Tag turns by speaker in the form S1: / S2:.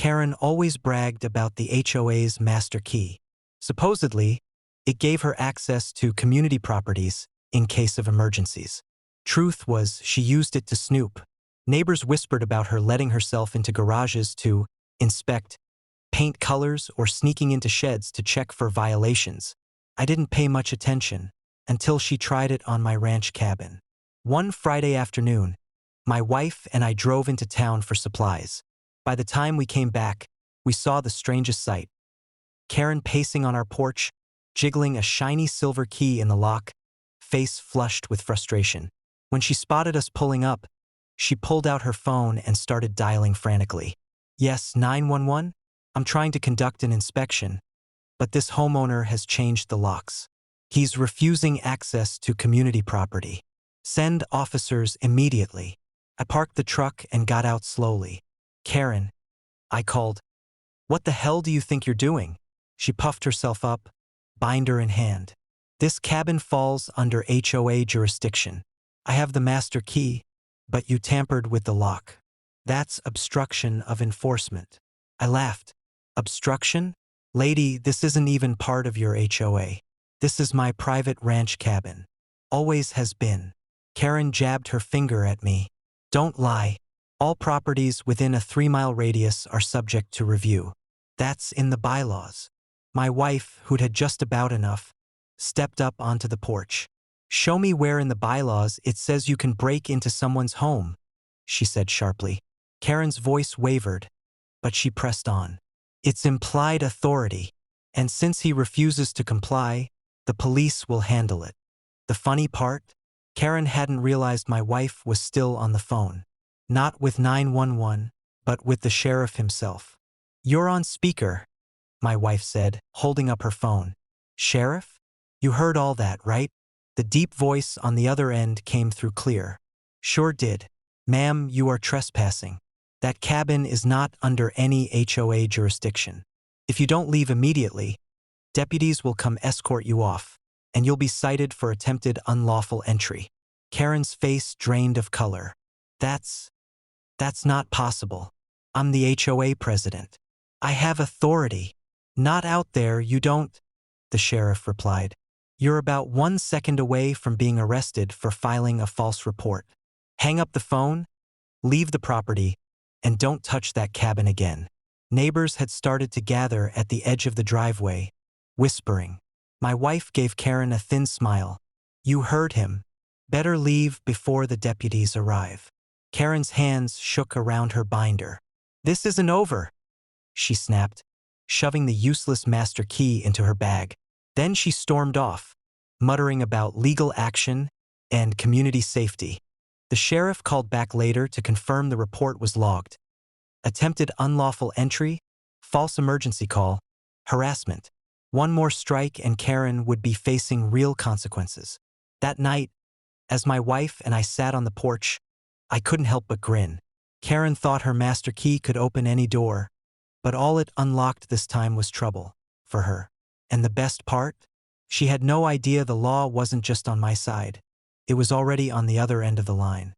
S1: Karen always bragged about the HOA's master key. Supposedly, it gave her access to community properties in case of emergencies. Truth was, she used it to snoop. Neighbors whispered about her letting herself into garages to inspect paint colors or sneaking into sheds to check for violations. I didn't pay much attention until she tried it on my ranch cabin. One Friday afternoon, my wife and I drove into town for supplies. By the time we came back, we saw the strangest sight. Karen pacing on our porch, jiggling a shiny silver key in the lock, face flushed with frustration. When she spotted us pulling up, she pulled out her phone and started dialing frantically. Yes, 911? I'm trying to conduct an inspection, but this homeowner has changed the locks. He's refusing access to community property. Send officers immediately. I parked the truck and got out slowly. Karen, I called. What the hell do you think you're doing? She puffed herself up, binder in hand. This cabin falls under HOA jurisdiction. I have the master key, but you tampered with the lock. That's obstruction of enforcement. I laughed. Obstruction? Lady, this isn't even part of your HOA. This is my private ranch cabin. Always has been. Karen jabbed her finger at me. Don't lie. All properties within a 3-mile radius are subject to review. That's in the bylaws. My wife, who'd had just about enough, stepped up onto the porch. Show me where in the bylaws it says you can break into someone's home, she said sharply. Karen's voice wavered, but she pressed on. It's implied authority, and since he refuses to comply, the police will handle it. The funny part? Karen hadn't realized my wife was still on the phone. Not with 911, but with the sheriff himself. You're on speaker, my wife said, holding up her phone. Sheriff? You heard all that, right? The deep voice on the other end came through clear. Sure did. Ma'am, you are trespassing. That cabin is not under any HOA jurisdiction. If you don't leave immediately, deputies will come escort you off, and you'll be cited for attempted unlawful entry. Karen's face drained of color. That's not possible. I'm the HOA president. I have authority. Not out there, you don't, the sheriff replied. You're about 1 second away from being arrested for filing a false report. Hang up the phone, leave the property, and don't touch that cabin again. Neighbors had started to gather at the edge of the driveway, whispering. My wife gave Karen a thin smile. You heard him. Better leave before the deputies arrive. Karen's hands shook around her binder. This isn't over, she snapped, shoving the useless master key into her bag. Then she stormed off, muttering about legal action and community safety. The sheriff called back later to confirm the report was logged. Attempted unlawful entry, false emergency call, harassment. One more strike and Karen would be facing real consequences. That night, as my wife and I sat on the porch, I couldn't help but grin. Karen thought her master key could open any door, but all it unlocked this time was trouble for her. And the best part? She had no idea the law wasn't just on my side. It was already on the other end of the line.